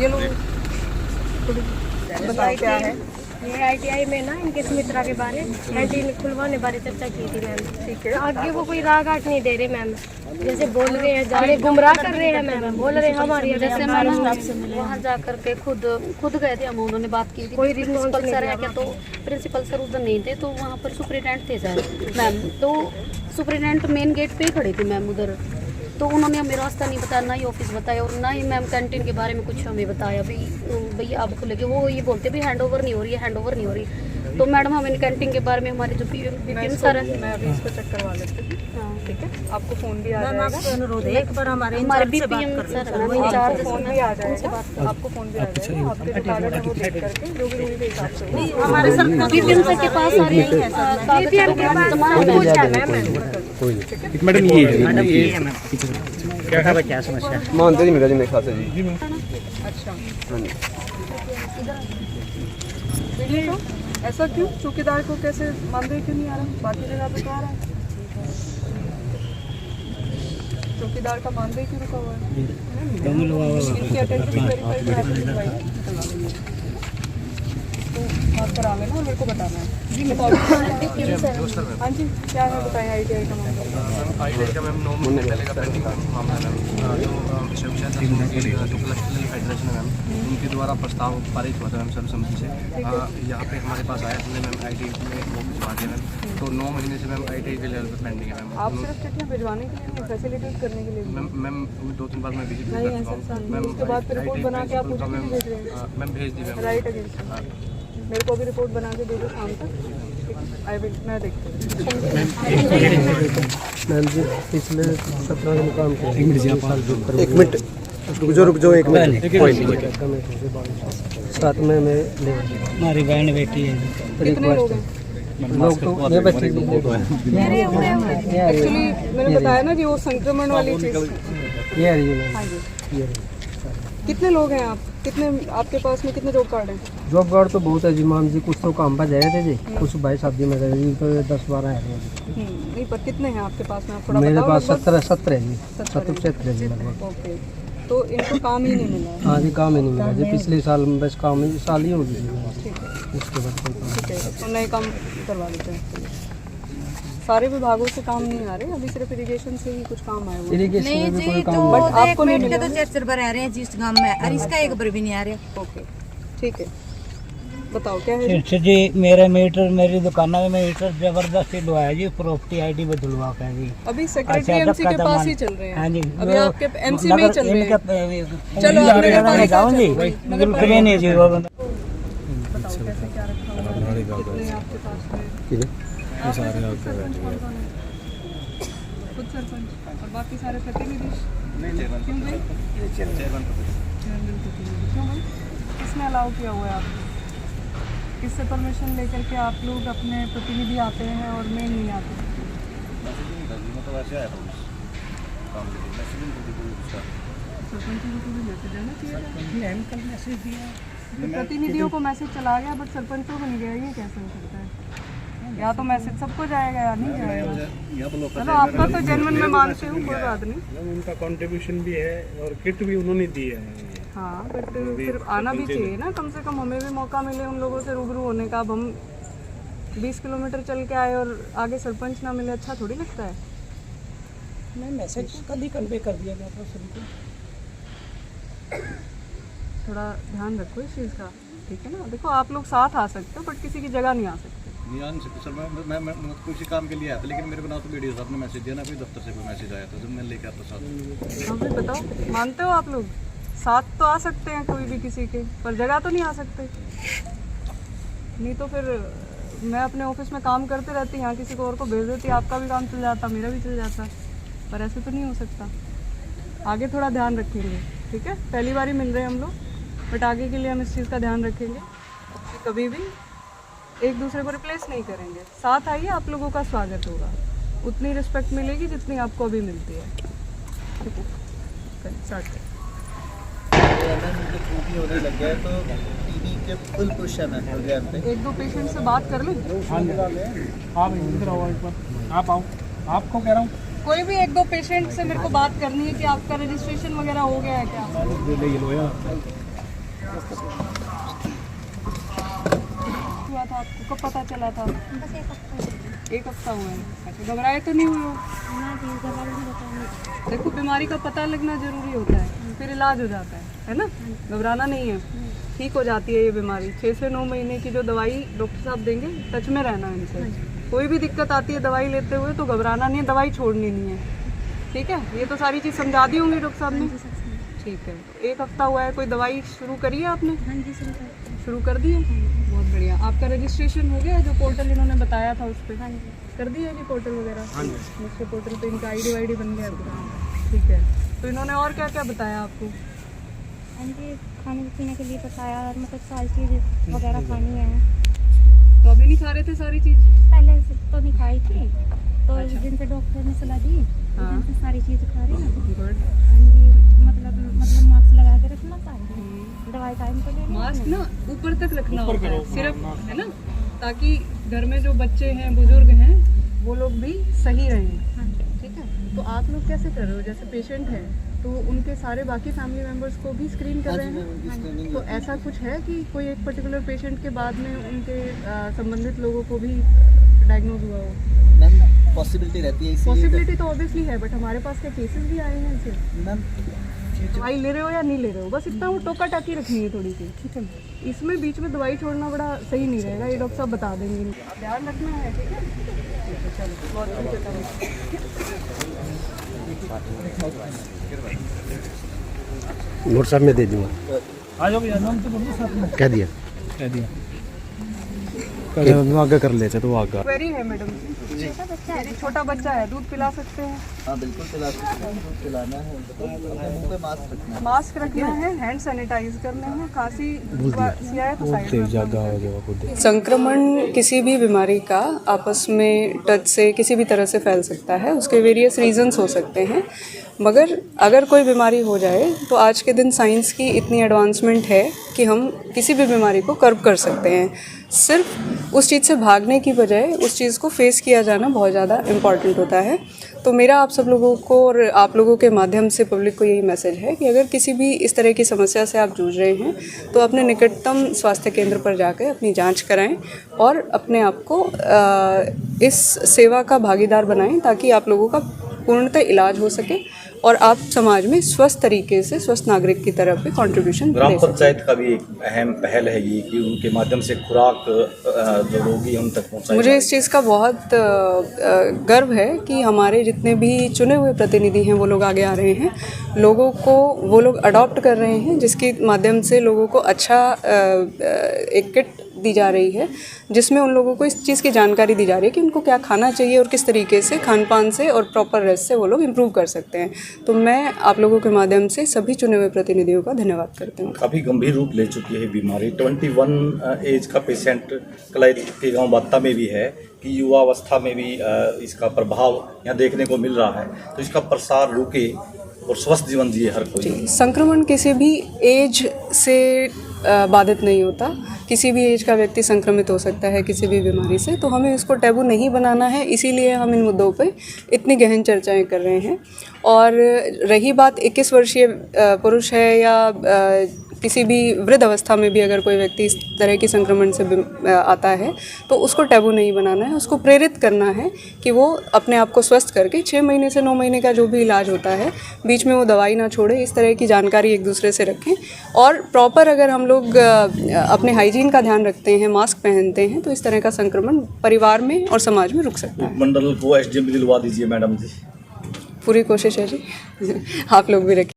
ये लोग बताओ क्या है। ये ITI में ना इनके सुमित्रा के बारे कैंटीन खुलवाने बारे चर्चा की थी मैम। ठीक है। आगे वो कोई राग आट नहीं दे रहे मैम, जैसे बोल रहे हैं जा रहे गुमराह कर रहे हैं मैम, बोल रहे हैं हमारी जैसे मैम वहाँ जा करके खुद गए थे हम, उन्होंने बात की थी कोई प्रिंसिपल सर है क्या, तो प्रिंसिपल सर उधर नहीं थे, तो वहाँ पर सुपरिटेंडेंट थे सर मैम, तो सुपरिटेंडेंट मेन गेट पे ही खड़े थे मैम उधर, तो उन्होंने हमें रास्ता नहीं बताया, ना ही ऑफिस बताया और ना ही मैम कैंटीन के बारे में कुछ हमें बताया भी भैया आप खुलेंगे, वो ये बोलते भी हैंड ओवर नहीं हो रही है, हैंड ओवर नहीं हो रही। तो मैडम हमें कैंटीन के बारे में हमारे जो बीपीएम सर है, मैं अभी इसको चेक करवा लेती हूँ। हाँ ठीक है, आपको फोन भी आ जाएगा। अनुरोध है एक बार हमारे बीपीएम सर है इंचार्ज, फोन भी आ जाएगा, आपको फोन भी आ जाएगा। आपके जो कागज है वो देख करके जो भी रूल के हिसाब से होगा। हमारे सर बीपीएम सर के पास आ रही है बीपीएम के पास पूछा मैम। मैडम ये क्या था, क्या समस्या मानते नहीं मेरा जी मेरे ख्याल से जी। अच्छा वीडियो ऐसा क्यों? चौकीदार को कैसे मानदेय क्यों नहीं आ रहा? बाकी जगह पे तो आ रहा है। चौकीदार का मानदेय क्यों रुका हुआ है? इनकी अटेंडेंस वेरीफाई करा के निकलवाइए। तो बात करा लेना और मेरे को बताना है। हाँ जी, क्या है बताइए ITI का मामला। ITI का मैम 9 महीने पहले का पेंडिंग मामला है मैम, जो जो कलेक्टर फेडरेशन है मैम, उनके द्वारा प्रस्ताव पारित हुआ था मैम सर्वसम्मति से, यहाँ पे हमारे पास आया, हमने मैम ITI में वो भिजवा दिया मैम, तो 9 महीने से मैम ITI के लेवल पे पेंडिंग है मैम। आप सिर्फ चिट्ठियाँ भिजवाने के लिए, फैसिलिटेट करने के लिए? मैम 2-3 बार मैं विजिट नहीं कर है चुका सर, हूँ मैम। उसके बाद फिर रिपोर्ट बना के आप मुझे भी भेज रहे हैं? मैम भेज दी मैम। राइट अगेंस्ट मेरे को भी रिपोर्ट बना के दे दो शाम तक। आई विल, मैं देखती हूँ। मैम जी पिछले 17 दिन काम किया। एक मिनट रुक जाओ एक मिनट। साथ में मैं हमारी बहन बेटी है। कितने लोग हैं? लोग तो ये बच्चे एक्चुअली मैंने बताया ना कि वो संक्रमण वाली चीज़। ये आ रही है। हाँ जी, कितने लोग हैं आप? कितने आपके पास में कितने जॉब कार्ड हैं? जॉब कार्ड तो बहुत है जी मैम जी, कुछ तो काम पर जाए थे जी, कुछ भाई शादी में गए जी, तो 10-12 है जी। नहीं, पर कितने हैं आपके पास में? आप थोड़ा मेरे बताओ। पास लगभग 17 है जी, 17 है जी लगभग। ओके, तो इनको काम ही नहीं मिला है। हाँ जी, काम ही नहीं मिला जी, पिछले साल बस काम ही साल ही हो गई। ठीक है, उसके बाद कोई काम ठीक है, तो नए काम करवा लेते हैं। सारे विभागों से काम नहीं आ रहे, अभी सिर्फ इरिगेशन से ही कुछ काम आए हुए हैं। इरिगेशन में भी कोई काम बट आपको नहीं मिला। तो चर्चर पर आ रहे हैं जिस गांव में, और इसका एक बार भी नहीं आ रहा। ओके, ठीक है, बताओ क्या है? जी मेरे मीटर, मेरी दुकान में मीटर जबरदस्ती लुआया जी, प्रॉपर्टी ID बदलवा के जी। अभी सेक्रेटरी MC के पास ही चल रहे हैं। हाँ जी, अभी आपके MC में ही चल रहे हैं। चलो चलो आप नगर पालिका जाऊँ जी, बिल्कुल नहीं जी वो बंदा। बताओ कैसे क्या रखा हुआ है? कितने आपके पास में? खुद सरपंच और बाकी सारे प्रतिनिधि? क्यों भाई? चेयरमैन प्रतिनिधि। क्यों भाई? किसने अलाउ किया हुआ है आपको? किससे परमिशन लेकर के आप लोग अपने प्रतिनिधि आते हैं और मेन नहीं आते? सरपंच को भी मैसेज आना चाहिए। प्रतिनिधियों को मैसेज चला गया बट सरपंचों को नहीं गया, ये कैसे हो सकता है? या तो मैसेज सबको जाएगा या नहीं जाएगा। चलो आपका तो जन्मन में मानते हूँ, कोई बात नहीं। उनका कंट्रीब्यूशन भी है और किट भी उन्होंने दी है। हाँ, बट फिर आना भी चाहिए ना, कम से कम हमें भी मौका मिले उन लोगों से रूबरू होने का। अब हम 20 किलोमीटर चल के आए और आगे सरपंच ना मिले, अच्छा थोड़ी लगता है। मैं मैसेज कल ही कन्वे कर दिया गया था सभी को। थोड़ा ध्यान रखो इस चीज़ का, ठीक है ना? देखो आप लोग साथ आ सकते हो बट किसी की जगह नहीं आ सकते। नहीं आ नहीं सकते सर, मैं किसी काम के लिए आया था, लेकिन मेरे को ना तो वीडियो साहब ने मैसेज दिया, ना कोई दफ्तर से कोई मैसेज आया था, जब मैं लेकर आता साथ। हाँ भाई बताओ, मानते हो आप लोग साथ तो आ सकते हैं कोई भी किसी के, पर जगह तो नहीं आ सकते। नहीं तो फिर मैं अपने ऑफिस में काम करते रहती, यहाँ किसी को और को भेज देती, आपका भी काम चल जाता, मेरा भी चल जाता, पर ऐसे तो नहीं हो सकता। आगे थोड़ा ध्यान रखेंगे, ठीक है? पहली बार ही मिल रहे हैं हम लोग, बट आगे के लिए हम इस चीज़ का ध्यान रखेंगे, कभी भी एक दूसरे को रिप्लेस नहीं करेंगे। साथ आइए, आप लोगों का स्वागत होगा, उतनी रिस्पेक्ट मिलेगी जितनी आपको अभी मिलती है, ठीक है? स्टार्ट करें। होने लग गया तो टीबी के फुल क्वेश्चन है प्रोग्राम पे। 1-2 पेशेंट से बात कर लें। आप इधर आओ एक बार, आप आओ, आपको कह रहा हूँ कोई भी 1-2 पेशेंट से मेरे को बात करनी है कि आपका रजिस्ट्रेशन वगैरह हो गया है क्या? हुआ था आपको, कब पता चला था? एक हफ्ता हुआ है। अच्छा, घबराए तो नहीं हुए हो? देखो, बीमारी का पता लगना जरूरी होता है, फिर इलाज हो जाता है ना? घबराना नहीं है, ठीक हो जाती है ये बीमारी। 6 से 9 महीने की जो दवाई डॉक्टर साहब देंगे, टच में रहना है इनसे। कोई भी दिक्कत आती है दवाई लेते हुए तो घबराना नहीं है, दवाई छोड़नी नहीं है, ठीक है? ये तो सारी चीज़ समझा दी होंगी डॉक्टर साहब ने? ठीक है। एक हफ्ता हुआ है, कोई दवाई शुरू करी है आपने? हाँ जी, शुरू कर दी है? बहुत बढ़िया। आपका रजिस्ट्रेशन हो गया है जो पोर्टल इन्होंने बताया था उस पर? हाँ जी। कर दिया है जी पोर्टल वगैरह? हाँ जी। उसके पोर्टल पे इनका आईडी वाईडी बन गया पूरा? ठीक है। तो इन्होंने और क्या क्या बताया आपको? हाँ जी, खाने पीने के लिए बताया, मतलब सारी चीज़ वगैरह खानी है। तो अभी नहीं खा रहे थे सारी चीज़? पहले से तो नहीं खाई थी, तो जिस दिन से डॉक्टर ने सलाह दी उस दिन से सारी चीज़ खा रही हूँ। गुड। हाँ जी, मतलब मास्क लगा के रखना चाहिए, दवाई टाइम पे लेनी। मास्क ना ऊपर तक रखना होता है सिर्फ, है ना? ताकि घर में जो बच्चे हैं, बुजुर्ग हैं, वो लोग भी सही रहें, ठीक है? तो आप लोग कैसे कर रहे हो? जैसे पेशेंट हैं तो उनके सारे बाकी फैमिली मेम्बर्स को भी स्क्रीन कर रहे हैं? तो ऐसा कुछ है कि कोई एक पर्टिकुलर पेशेंट के बाद में उनके संबंधित लोगों को भी डायग्नोज हुआ हो? मैम पॉसिबिलिटी रहती है, पॉसिबिलिटी तो ऑब्वियसली है, बट हमारे पास क्या केसेस भी आए हैं ऐसे? मैम दवाई ले रहे हो या नहीं ले रहे हो, बस इतना वो टोका टाकी रखनी है थोड़ी सी, ठीक है? इसमें बीच में दवाई छोड़ना बड़ा सही नहीं रहेगा, ये डॉक्टर साहब बता देंगे। ध्यान रखना है, ठीक है? चलो, बहुत नोट साहब मैं दे दूँगा। आ जाओ भैया, नाम तो बोलो साथ में। कह दिया आगे कर लेते तो आगे। क्वेरी है मैडम जी, छोटा बच्चा है, दूध पिला सकते हैं? हाँ बिल्कुल पिला सकते हैं, दूध पिलाना है, अपने मुंह पे मास्क रखना है। मास्क रखना है, हैंड सैनिटाइज करने हैं, खांसी सियाए तो साइड में। संक्रमण किसी भी बीमारी का आपस में टच से किसी भी तरह से फैल सकता है, उसके वेरियस रीजंस हो सकते हैं, मगर अगर कोई बीमारी हो जाए तो आज के दिन साइंस की इतनी एडवांसमेंट है कि हम किसी भी बीमारी को कर्ब कर सकते हैं। सिर्फ उस चीज़ से भागने की बजाय उस चीज़ को फेस किया जाना बहुत ज़्यादा इम्पॉर्टेंट होता है। तो मेरा आप सब लोगों को और आप लोगों के माध्यम से पब्लिक को यही मैसेज है कि अगर किसी भी इस तरह की समस्या से आप जूझ रहे हैं तो अपने निकटतम स्वास्थ्य केंद्र पर जाकर अपनी जांच कराएं और अपने आप को इस सेवा का भागीदार बनाएं ताकि आप लोगों का पूर्णतः इलाज हो सके और आप समाज में स्वस्थ तरीके से स्वस्थ नागरिक की तरफ भी कंट्रीब्यूशन ग्राम पंचायत का भी एक अहम पहल है ये कि उनके माध्यम से खुराक जो रोगी उन तक पहुँचाई। मुझे इस चीज़ का बहुत गर्व है कि हमारे जितने भी चुने हुए प्रतिनिधि हैं वो लोग आगे आ रहे हैं, लोगों को वो लोग अडॉप्ट कर रहे हैं, जिसके माध्यम से लोगों को अच्छा एक किट दी जा रही है जिसमें उन लोगों को इस चीज़ की जानकारी दी जा रही है कि उनको क्या खाना चाहिए और किस तरीके से खान पान से और प्रॉपर रेस्ट से वो लोग इम्प्रूव कर सकते हैं। तो मैं आप लोगों के माध्यम से सभी चुने हुए प्रतिनिधियों का धन्यवाद करती हूँ। काफ़ी गंभीर रूप ले चुकी है बीमारी। 21 एज का पेशेंट कलाई के गाँव बात्ता में भी है कि युवावस्था में भी इसका प्रभाव यहाँ देखने को मिल रहा है, तो इसका प्रसार रुके और स्वस्थ जीवन जिए हर कोई। संक्रमण किसी भी एज से बाधित नहीं होता, किसी भी एज का व्यक्ति संक्रमित हो सकता है किसी भी बीमारी से, तो हमें इसको टैबू नहीं बनाना है, इसीलिए हम इन मुद्दों पे इतनी गहन चर्चाएं कर रहे हैं। और रही बात 21 वर्षीय पुरुष है या किसी भी वृद्ध अवस्था में भी अगर कोई व्यक्ति इस तरह की संक्रमण से आता है तो उसको टैबू नहीं बनाना है, उसको प्रेरित करना है कि वो अपने आप को स्वस्थ करके 6 महीने से 9 महीने का जो भी इलाज होता है बीच में वो दवाई ना छोड़े, इस तरह की जानकारी एक दूसरे से रखें। और प्रॉपर अगर हम लोग अपने हाइजीन का ध्यान रखते हैं, मास्क पहनते हैं, तो इस तरह का संक्रमण परिवार में और समाज में रुक सकता है। मंडल को SDM भी दिलवा दीजिए मैडम जी। पूरी कोशिश है जी। आप लोग भी रखें।